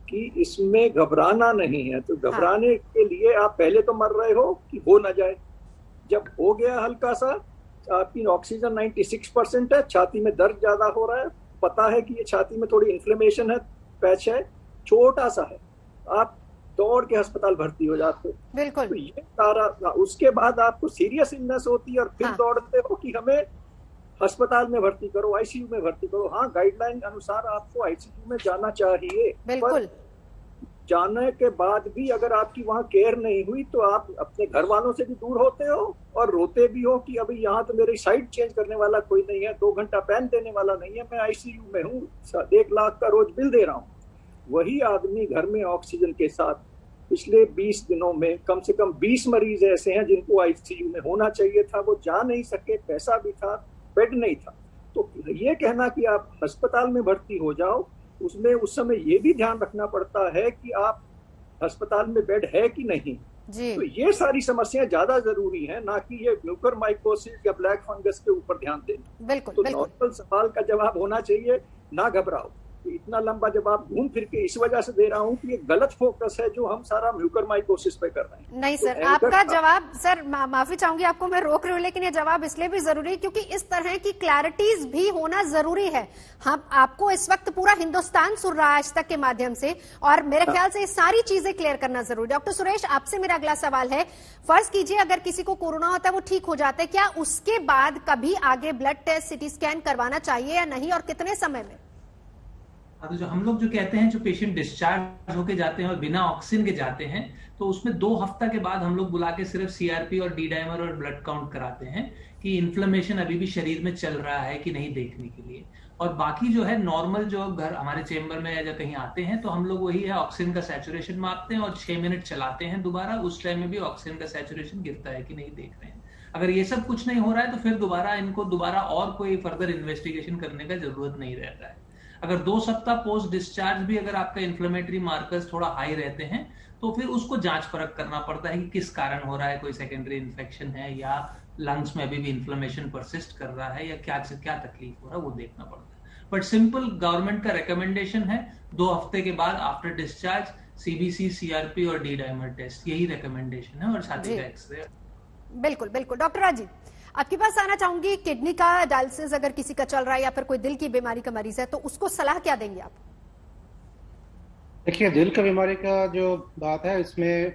कि इसमें घबराना नहीं है। तो घबराने के लिए आप पहले तो मर रहे हो कि हो ना जाए। जब हो गया हल्का सा, आपकी ऑक्सीजन 96% है, छाती में दर्द ज्यादा हो रहा है, पता है कि ये छाती में थोड़ी इन्फ्लेमेशन है, पैच है, छोटा सा है, आप दौड़ के अस्पताल भर्ती हो जाते हो। बिल्कुल। तो ये सारा, उसके बाद आपको सीरियस इलनेस होती है और फिर दौड़ते हो कि हमें अस्पताल में भर्ती करो, आईसीयू में भर्ती करो। हाँ, गाइडलाइन अनुसार आपको आईसीयू में जाना चाहिए। बिल्कुल। जाने के बाद भी अगर आपकी वहाँ केयर नहीं हुई तो आप अपने घर वालों से भी दूर होते हो और रोते भी हो कि अभी यहाँ तो मेरी साइड चेंज करने वाला कोई नहीं है, 2 घंटा पैन देने वाला नहीं है, मैं आईसीयू में हूँ, 1 लाख का रोज बिल दे रहा हूँ। वही आदमी घर में ऑक्सीजन के साथ पिछले 20 दिनों में कम से कम 20 मरीज ऐसे हैं जिनको आईसीयू में होना चाहिए था, वो जा नहीं सके, पैसा भी था, बेड नहीं था। तो ये कहना कि आप अस्पताल में भर्ती हो जाओ, उसमें उस समय ये भी ध्यान रखना पड़ता है कि आप अस्पताल में बेड है कि नहीं जी। तो ये सारी समस्याएं ज्यादा जरूरी है, ना कि ये म्यूकरमाइकोसिस या ब्लैक फंगस के ऊपर ध्यान देना। बिल्कुल, तो नॉर्मल सवाल का जवाब होना चाहिए, ना घबराओ। तो इतना लंबा जवाब घूम फिर के इस वजह से दे रहा हूँ कि ये गलत फोकस है जो हम सारा म्यूकरमाइकोसिस पे कर रहे हैं। नहीं सर, आपका जवाब, सर माफी चाहूंगी आपको, मैं रोक रही हूँ, लेकिन ये जवाब इसलिए भी जरूरी है क्योंकि इस तरह की क्लैरिटीज भी होना जरूरी है। हम आपको इस वक्त पूरा हिंदुस्तान सुन रहा है आज तक के माध्यम से, और मेरे ख्याल से ये सारी चीजें क्लियर करना जरूरी। डॉक्टर सुरेश, आपसे मेरा अगला सवाल है, फर्ज कीजिए अगर किसी को कोरोना होता है, वो ठीक हो जाता है, क्या उसके बाद कभी आगे ब्लड टेस्ट, सिटी स्कैन करवाना चाहिए या नहीं, और कितने समय में? तो जो हम लोग जो कहते हैं, जो पेशेंट डिस्चार्ज होके जाते हैं और बिना ऑक्सीजन के जाते हैं, तो उसमें 2 हफ्ता के बाद हम लोग बुला के सिर्फ सीआरपी और डी डाइमर और ब्लड काउंट कराते हैं कि इन्फ्लेमेशन अभी भी शरीर में चल रहा है कि नहीं, देखने के लिए। और बाकी जो है नॉर्मल, जो घर हमारे चेम्बर में या कहीं आते हैं तो हम लोग वही है, ऑक्सीजन का सैचुरेशन मापते हैं और 6 मिनट चलाते हैं दोबारा। उस टाइम में भी ऑक्सीजन का सैचुरेशन गिरता है कि नहीं, देख रहे हैं। अगर ये सब कुछ नहीं हो रहा है तो फिर दोबारा और कोई फर्दर इन्वेस्टिगेशन करने का जरूरत नहीं रहता है। अगर 2 सप्ताह पोस्ट डिस्चार्ज भी अगर आपका इन्फ्लेमेटरी मार्कर्स थोड़ा हाई रहते हैं तो फिर उसको जांच परख करना पड़ता है कि किस कारण हो रहा है, कोई सेकेंडरी इन्फेक्शन है या लंग्स में अभी भी इन्फ्लेमेशन परसिस्ट कर रहा है या क्या तकलीफ हो रहा है, वो देखना पड़ता है। बट सिंपल गवर्नमेंट का रिकमेंडेशन है 2 हफ्ते के बाद आफ्टर डिस्चार्ज सीबीसी, सीआरपी और डी डाइमर टेस्ट, यही रिकमेंडेशन है, और छाती का एक्सरे। बिल्कुल बिल्कुल। डॉक्टर राज जी, आपके पास आना चाहूंगी। किडनी का डायलिसिस अगर किसी का चल रहा है या फिर कोई दिल की बीमारी का मरीज है तो उसको सलाह क्या देंगे आप? देखिए, दिल की बीमारी का जो बात है इसमें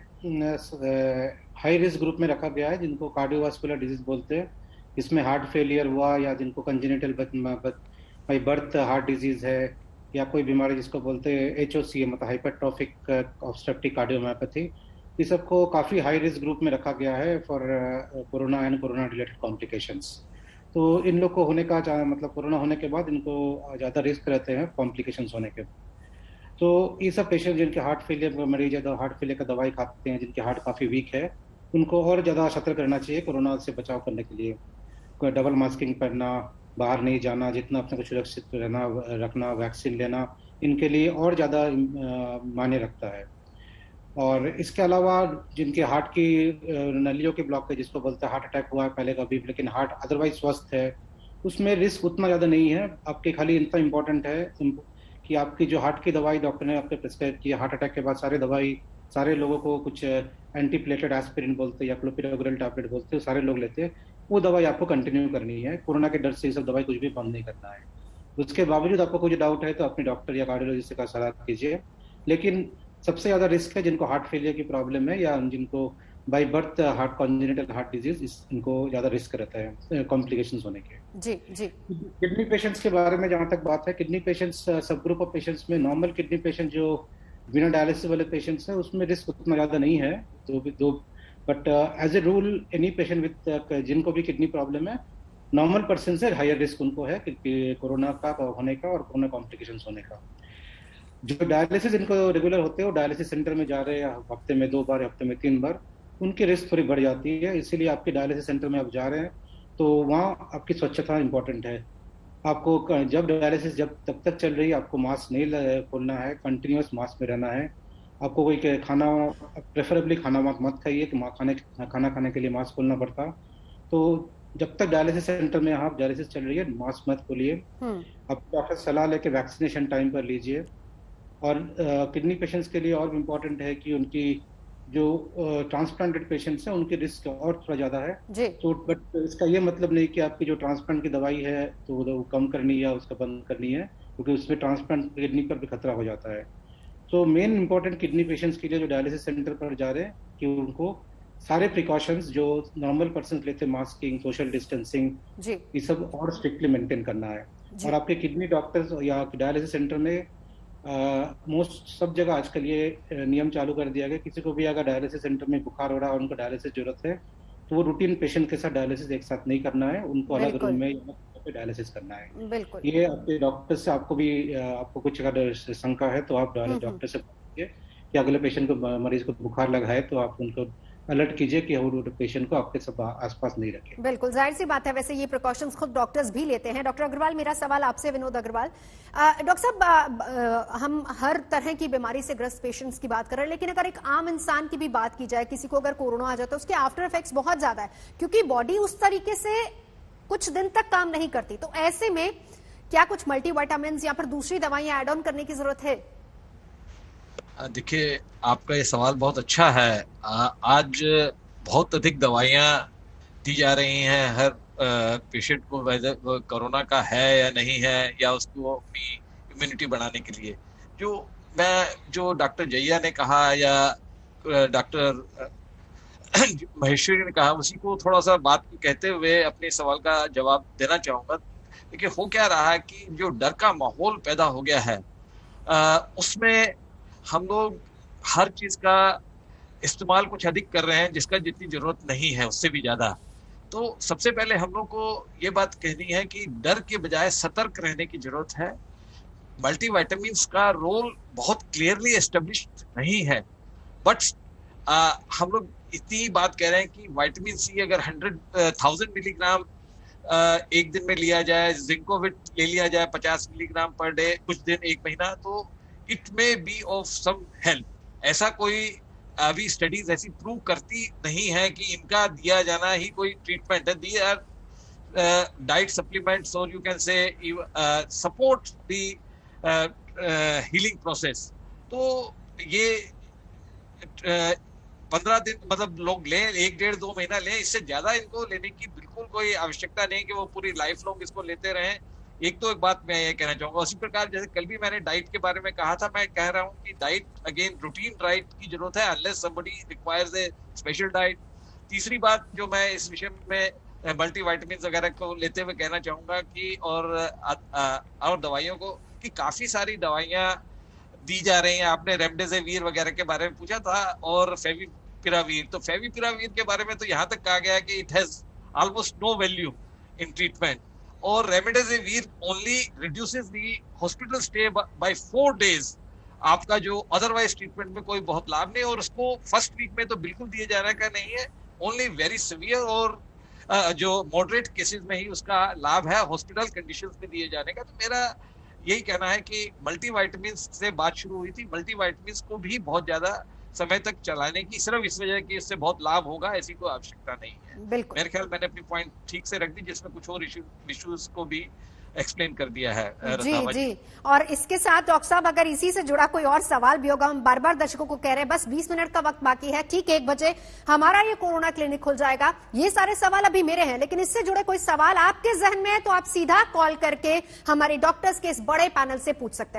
हाई रिस्क ग्रुप में रखा गया है, जिनको कार्डियोवास्कुलर डिजीज बोलते हैं। इसमें हार्ट फेलियर हुआ या जिनको congenital by birth heart disease है, या कोई बीमारी जिसको बोलते हैं HOCM मतलब हाइपरट्रॉफिक ऑब्स्ट्रक्टिव कार्डियोमायोपैथी, ये सबको काफ़ी हाई रिस्क ग्रुप में रखा गया है for corona and corona related complications. तो इन लोग को होने का मतलब कोरोना होने के बाद इनको ज़्यादा रिस्क रहते हैं कॉम्प्लिकेशंस होने के। तो ये सब पेशेंट जिनके हार्ट फेलियर का मरीज है, तो हार्ट फेलियर का दवाई खाते हैं, जिनके हार्ट काफ़ी वीक है, उनको और ज़्यादा सतर्क रहना चाहिए कोरोना से बचाव करने के लिए। कोई डबल मास्किंग पहनना, बाहर नहीं जाना, जितना अपने को सुरक्षित रखना, वैक्सीन लेना, इनके लिए और ज़्यादा मायने रखता है। और इसके अलावा जिनके हार्ट की नलियों के ब्लॉक है, जिसको बोलते हैं हार्ट अटैक हुआ है पहले कभी, लेकिन हार्ट अदरवाइज स्वस्थ है, उसमें रिस्क उतना ज़्यादा नहीं है। आपके खाली इतना इम्पोर्टेंट है कि आपकी जो हार्ट की दवाई डॉक्टर ने आपके प्रिस्क्राइब की, हार्ट अटैक के बाद सारे लोगों को कुछ एंटीप्लेटेड एस्पिरिन बोलते हैं या क्लोपिराग्रिल टैबलेट बोलते हैं, सारे लोग लेते हैं, वो दवाई आपको कंटिन्यू करनी है। कोरोना के डर से ये सब दवाई कुछ भी बंद नहीं करना है। उसके बावजूद आपको कुछ डाउट है तो अपने डॉक्टर या कार्डियोलॉजिस्ट का सलाह कीजिए। लेकिन सबसे ज़्यादा रिस्क है जिनको हार्ट फेलियर की प्रॉब्लम है या जिनको by birth heart congenital heart disease, इनको ज़्यादा रिस्क रहता है कॉम्प्लिकेशंस होने के। जी जी। किडनी पेशेंट्स के बारे में जहाँ तक बात है, किडनी पेशेंट्स सब ग्रुप ऑफ पेशेंट्स में नॉर्मल किडनी पेशेंट जो बिना डायलिसिस वाले पेशेंट्स हैं उसमें रिस्क उतना ज़्यादा नहीं है। But as a rule any patient with जिनको भी किडनी प्रॉब्लम है, नॉर्मल पर्सन से हायर रिस्क उनको है कोरोना का होने का और कोरोना कॉम्प्लिकेशंस होने का। जो डायलिसिस इनको रेगुलर होते हैं वो डायलिसिस सेंटर में जा रहे हैं हफ्ते में 2 बार, हफ्ते में 3 बार, उनकी रिस्क थोड़ी बढ़ जाती है। इसीलिए आपके डायलिसिस सेंटर में आप जा रहे हैं तो वहाँ आपकी स्वच्छता इंपॉर्टेंट है। आपको जब डायलिसिस तब तक चल रही है आपको मास्क नहीं खोलना है, कंटिन्यूस मास्क में रहना है। आपको कोई खाना प्रेफरेबली खाना मत खाइए कि खाना खाने के लिए मास्क खोलना पड़ता। तो जब तक डायलिसिस सेंटर में आप डायलिसिस चल रही है मास्क मत खोलिए। आप डॉक्टर सलाह लेके वैक्सीनेशन टाइम पर लीजिए। और किडनी पेशेंट्स के लिए और इम्पोर्टेंट है कि उनकी जो ट्रांसप्लांटेड पेशेंट्स हैं उनकी रिस्क और थोड़ा ज़्यादा है। तो बट इसका ये मतलब नहीं कि आपकी जो ट्रांसप्लांट की दवाई है तो वो कम करनी है या उसका बंद करनी है, क्योंकि उसमें ट्रांसप्लांट किडनी पर भी खतरा हो जाता है। तो मेन इंपॉर्टेंट किडनी पेशेंट्स के लिए जो डायलिसिस सेंटर पर जा रहे हैं कि उनको सारे प्रिकॉशंस जो नॉर्मल पर्सन लेते हैं, मास्किंग, सोशल डिस्टेंसिंग, ये सब और स्ट्रिक्टली मेंटेन करना है। और आपके किडनी डॉक्टर्स या डायलिसिस सेंटर में मोस्ट सब जगह आजकल ये नियम चालू कर दिया गया, किसी को भी अगर डायलिसिस सेंटर में बुखार हो रहा है और उनको डायलिसिस जरूरत है तो वो रूटीन पेशेंट के साथ डायलिसिस एक साथ नहीं करना है, उनको अलग रूम में डायलिसिस करना है। बिल्कुल। ये आपके डॉक्टर से आपको कुछ अगर शंका है तो आप डॉक्टर से पूछिए कि अगले पेशेंट को मरीज को बुखार लगा है तो आप उनको अलर्ट कीजिए कि वो पेशेंट को आपके सब आसपास नहीं रखें। बिल्कुल, जाहिर सी बात है। वैसे ये प्रिकॉशंस खुद डॉक्टर्स भी लेते हैं। डॉक्टर अग्रवाल, मेरा सवाल आपसे, विनोद अग्रवाल, डॉक्टर साहब, हम हर तरह की बीमारी से ग्रस्त पेशेंट्स की बात कर रहे हैं, लेकिन अगर एक आम इंसान की भी बात की जाए, किसी को अगर कोरोना आ जाता है उसके आफ्टर इफेक्ट्स बहुत ज्यादा है, क्योंकि बॉडी उस तरीके से कुछ दिन तक काम नहीं करती। तो ऐसे में क्या कुछ मल्टीविटामिन या फिर दूसरी दवाइयां एड ऑन करने की जरूरत है? देखिए, आपका ये सवाल बहुत अच्छा है। आज बहुत अधिक दवाइयाँ दी जा रही हैं हर पेशेंट को, वैसे कोरोना का है या नहीं है, या उसको अपनी इम्यूनिटी बढ़ाने के लिए। जो डॉक्टर जैया ने कहा या डॉक्टर महेश्वरी ने कहा, उसी को थोड़ा सा बात कहते हुए अपने सवाल का जवाब देना चाहूँगा। देखिए, हो क्या रहा है कि जो डर का माहौल पैदा हो गया है उसमें हम लोग हर चीज का इस्तेमाल कुछ अधिक कर रहे हैं जिसका जितनी जरूरत नहीं है, उससे भी ज्यादा। तो सबसे पहले हम लोग को ये बात कहनी है कि डर के बजाय सतर्क रहने की जरूरत है। मल्टीविटामिन्स का रोल बहुत क्लियरली एस्टेब्लिश्ड नहीं है, बट हम लोग इतनी बात कह रहे हैं कि विटामिन सी अगर 100,000 मिलीग्राम एक दिन में लिया जाए, जिंकोविट ले लिया जाए 50 मिलीग्राम पर डे, कुछ दिन, 1 महीना, तो it may be of some help. ऐसा कोई अभी स्टडीज ऐसी प्रूव करती नहीं है कि इनका दिया जाना ही कोई ट्रीटमेंट है। दी are diet supplements, or you can say support the healing process. तो ये 15 दिन मतलब लोग लें, 1 डेढ़ 2 महीना लें, इससे ज्यादा इनको लेने की बिल्कुल कोई आवश्यकता नहीं कि वो पूरी लाइफ लॉन्ग इसको लेते रहें। एक बात मैं ये कहना चाहूंगा, उसी प्रकार जैसे कल भी मैंने डाइट के बारे में कहा था, मैं कह रहा हूँ कि डाइट अगेन रूटीन डाइट की जरूरत है, unless somebody requires a special diet. तीसरी बात जो मैं इस विषय में मल्टीविटामिन वगैरह को लेते हुए कहना चाहूंगा कि और दवाइयों को, कि काफी सारी दवाइयां दी जा रही हैं। आपने रेमडेसिविर वगैरह के बारे में पूछा था, और फेविपिराविर। तो फेविपिराविर के बारे में तो यहाँ तक कहा गया है कि it has almost no value in treatment, और remdesivir only reduces the hospital stay by 4 days। आपका जो अदरवाइज ट्रीटमेंट में कोई बहुत लाभ नहीं, और उसको फर्स्ट वीक में तो बिल्कुल दिए जाने का नहीं है, ओनली वेरी सीवियर और जो मॉडरेट केसेस में ही उसका लाभ है हॉस्पिटल कंडीशंस में दिए जाने का। तो मेरा यही कहना है कि मल्टीविटामिन से बात शुरू हुई थी, मल्टीविटामिन को भी बहुत ज्यादा समय तक चलाने की सिर्फ इस वजह कि इससे बहुत लाभ होगा ऐसी कोई आवश्यकता नहीं है। बिल्कुल, मेरे ख्याल मैंने अपनी पॉइंट ठीक से रख दी, जिसमें कुछ और इश्यूज को भी एक्सप्लेन कर दिया है। जी। और इसके साथ डॉक्टर साहब, अगर इसी से जुड़ा कोई और सवाल भी होगा, हम बार बार दर्शकों को कह रहे हैं बस 20 मिनट का वक्त बाकी है, ठीक 1 बजे हमारा ये कोरोना क्लिनिक खुल जाएगा। ये सारे सवाल अभी मेरे हैं, लेकिन इससे जुड़े कोई सवाल आपके जहन में है तो आप सीधा कॉल करके हमारे डॉक्टर्स के इस बड़े पैनल से पूछ सकते हैं।